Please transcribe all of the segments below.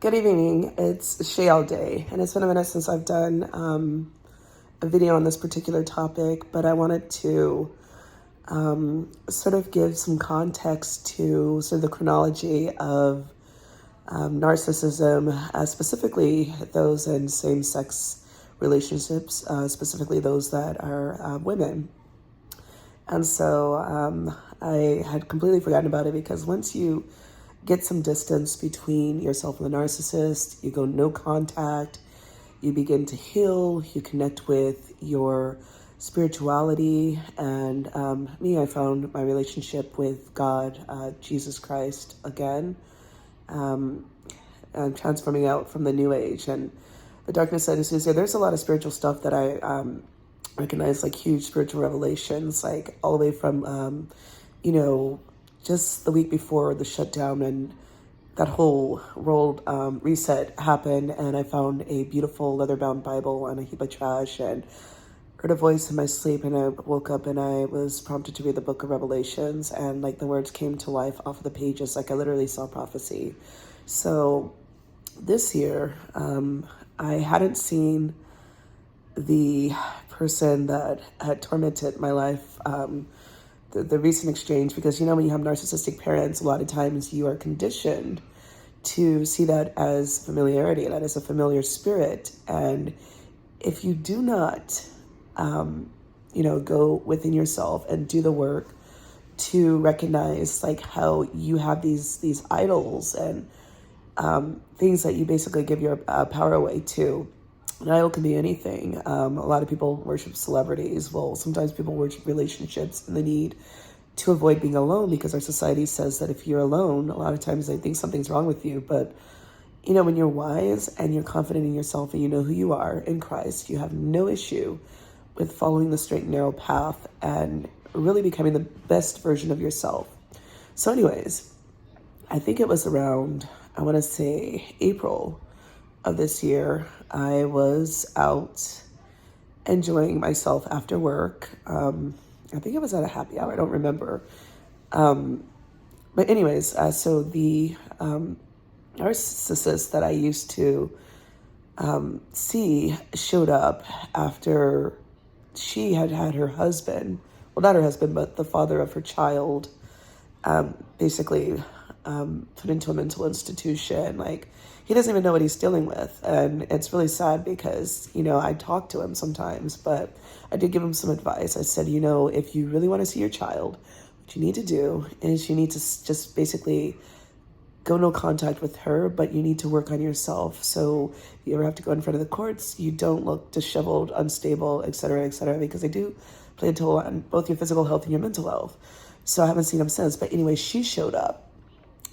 Good evening. It's Shale Day, and it's been a minute since I've done a video on this particular topic, but I wanted to sort of give some context to sort of the chronology of narcissism, specifically those in same-sex relationships, specifically those that are women. And so I had completely forgotten about it because once you get some distance between yourself and the narcissist, you go no contact, you begin to heal, you connect with your spirituality. And I found my relationship with God, Jesus Christ, again. I'm transforming out from the new age and the darkness side of Tuesday. There's a lot of spiritual stuff that I recognize, like huge spiritual revelations, like all the way from, just the week before the shutdown and that whole world reset happened, and I found a beautiful leather-bound Bible on a heap of trash and heard a voice in my sleep, and I woke up and I was prompted to read the book of Revelations, and like the words came to life off of the pages, like I literally saw prophecy. So this year, I hadn't seen the person that had tormented my life, the recent exchange, because when you have narcissistic parents, a lot of times you are conditioned to see that as familiarity, that as a familiar spirit. And if you do not, go within yourself and do the work to recognize like how you have these idols and things that you basically give your power away to. An idol can be anything. A lot of people worship celebrities. Well, sometimes people worship relationships and the need to avoid being alone, because our society says that if you're alone, a lot of times they think something's wrong with you. But, when you're wise and you're confident in yourself and you know who you are in Christ, you have no issue with following the straight and narrow path and really becoming the best version of yourself. So anyways, I think it was around, I want to say April of this year, I was out enjoying myself after work. I think it was at a happy hour. I don't remember. But anyways, so the narcissist that I used to see showed up after she had her husband, well, not her husband, but the father of her child, basically put into a mental institution. Like, he doesn't even know what he's dealing with. And it's really sad because, I talk to him sometimes, but I did give him some advice. I said, if you really want to see your child, what you need to do is you need to just basically go no contact with her, but you need to work on yourself. So if you ever have to go in front of the courts, you don't look disheveled, unstable, et cetera, because they do play a toll on both your physical health and your mental health. So I haven't seen him since. But anyway, she showed up.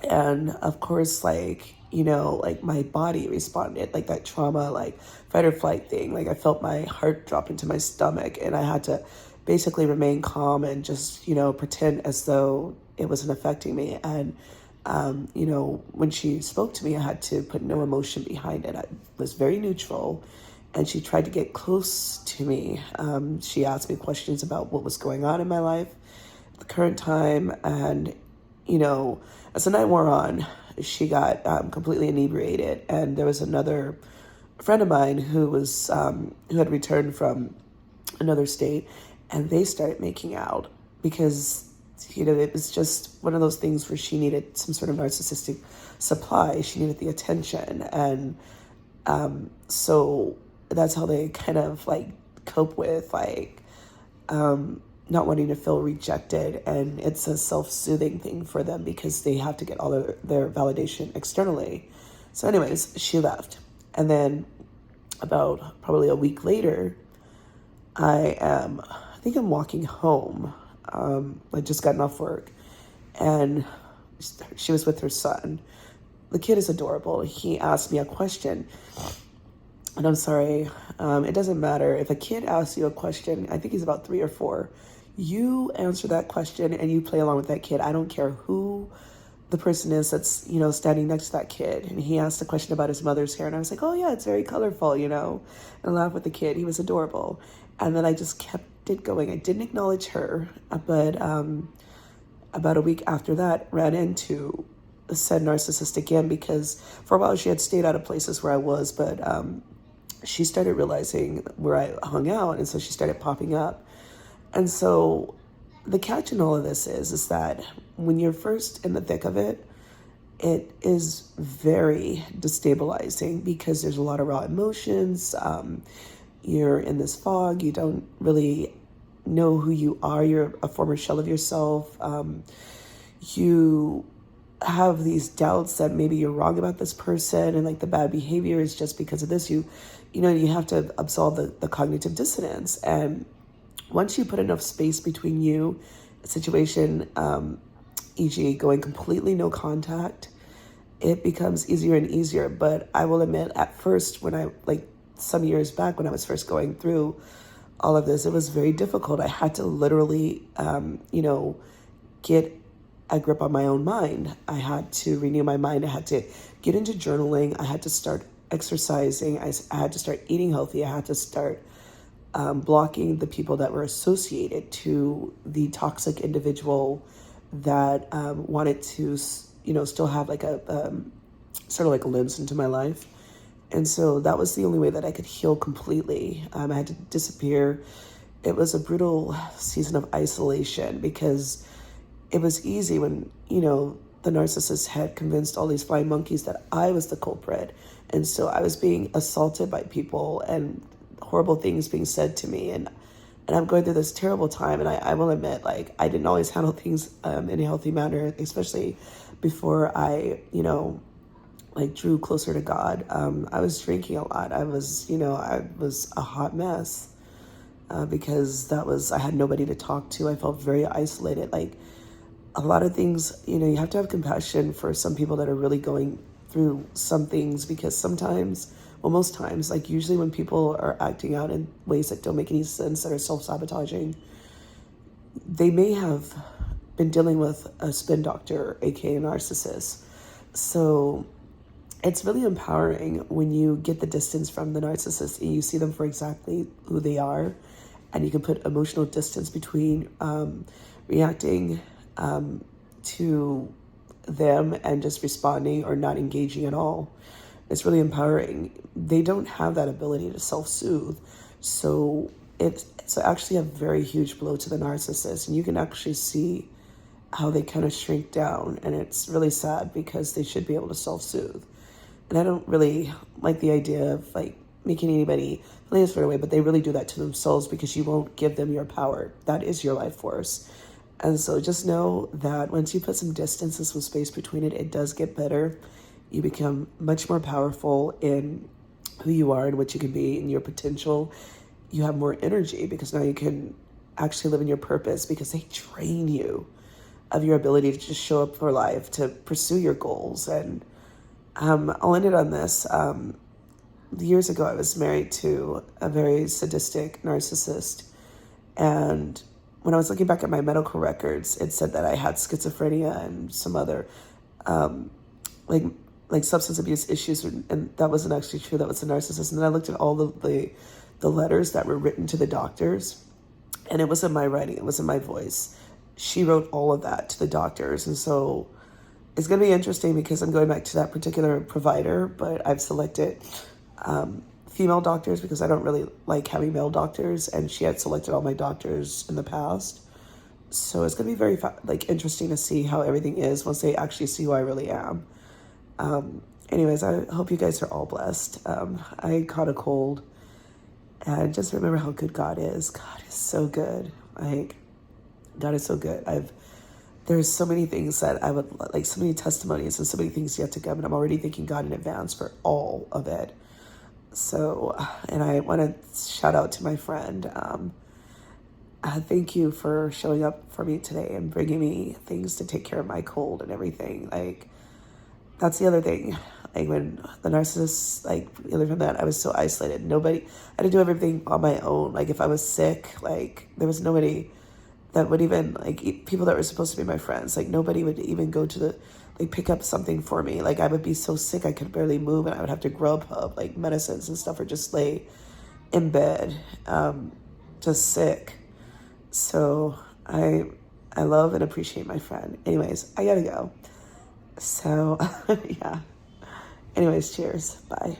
And of course, like my body responded, like that trauma, like fight or flight thing. Like I felt my heart drop into my stomach, and I had to basically remain calm and just, pretend as though it wasn't affecting me. And, when she spoke to me, I had to put no emotion behind it. I was very neutral, and she tried to get close to me. She asked me questions about what was going on in my life at the current time. And, as the night wore on, she got completely inebriated, and there was another friend of mine who was who had returned from another state, and they started making out because it was just one of those things where she needed some sort of narcissistic supply. She needed the attention, and so that's how they kind of like cope with not wanting to feel rejected. And it's a self-soothing thing for them because they have to get all their validation externally. So anyways, she left. And then about probably a week later, I think I'm walking home. I just gotten off work, and she was with her son. The kid is adorable. He asked me a question, and I'm sorry, it doesn't matter. If a kid asks you a question, I think he's about 3 or 4, you answer that question and you play along with that kid. I don't care who the person is that's, standing next to that kid. And he asked a question about his mother's hair, and I was like, oh yeah, it's very colorful, and I laughed with the kid. He was adorable. And then I just kept it going. I didn't acknowledge her, but about a week after that, ran into said narcissist again, because for a while she had stayed out of places where I was, but she started realizing where I hung out, and so she started popping up. And so the catch in all of this is that when you're first in the thick of it, it is very destabilizing because there's a lot of raw emotions. You're in this fog. You don't really know who you are. You're a former shell of yourself. You have these doubts that maybe you're wrong about this person, and like the bad behavior is just because of this. You have to absolve the cognitive dissonance. And once you put enough space between you, a situation, e.g. going completely no contact, it becomes easier and easier. But I will admit, at first, when I, like some years back when I was first going through all of this, it was very difficult. I had to literally, get a grip on my own mind. I had to renew my mind. I had to get into journaling. I had to start exercising. I had to start eating healthy. I had to start blocking the people that were associated to the toxic individual that wanted to, still have like a sort of like a glimpse into my life. And so that was the only way that I could heal completely. I had to disappear. It was a brutal season of isolation because it was easy when, the narcissist had convinced all these flying monkeys that I was the culprit. And so I was being assaulted by people and horrible things being said to me. And I'm going through this terrible time. And I will admit, like, I didn't always handle things in a healthy manner, especially before I, drew closer to God. I was drinking a lot. I was a hot mess because I had nobody to talk to. I felt very isolated. Like, a lot of things, you have to have compassion for some people that are really going through some things, because sometimes, well, most times, like usually when people are acting out in ways that don't make any sense, that are self-sabotaging, they may have been dealing with a spin doctor, aka a narcissist. So it's really empowering when you get the distance from the narcissist and you see them for exactly who they are, and you can put emotional distance between reacting to them and just responding or not engaging at all. It's really empowering. They don't have that ability to self-soothe. So it's actually a very huge blow to the narcissist. And you can actually see how they kind of shrink down. And it's really sad because they should be able to self-soothe. And I don't really like the idea of like making anybody feel this way, but they really do that to themselves because you won't give them your power. That is your life force. And so just know that once you put some distance and some space between it, it does get better. You become much more powerful in who you are and what you can be and your potential. You have more energy because now you can actually live in your purpose, because they drain you of your ability to just show up for life, to pursue your goals. And I'll end it on this. Years ago, I was married to a very sadistic narcissist, and when I was looking back at my medical records, it said that I had schizophrenia and some other like substance abuse issues, and that wasn't actually true. That was the narcissist. And then I looked at all the letters that were written to the doctors, and it wasn't my writing, it wasn't my voice. She wrote all of that to the doctors. And so it's going to be interesting because I'm going back to that particular provider, but I've selected female doctors because I don't really like having male doctors, and she had selected all my doctors in the past. So it's going to be very interesting to see how everything is once they actually see who I really am. Anyways, I hope you guys are all blessed. I caught a cold, and just remember how good God is. God is so good. God is so good. There's so many things that I would like, so many testimonies and so many things yet to come, and I'm already thanking God in advance for all of it. So, and I want to shout out to my friend. Thank you for showing up for me today and bringing me things to take care of my cold and everything. Like, that's the other thing. Like, when the narcissist, other from that, I was so isolated. I had to do everything on my own. Like, if I was sick, there was nobody that would even, people that were supposed to be my friends, nobody would even go to pick up something for me. I would be so sick I could barely move, and I would have to Grubhub, medicines and stuff, or just lay in bed, just sick. So I love and appreciate my friend. Anyways, I gotta go. So, yeah. Anyways, cheers. Bye.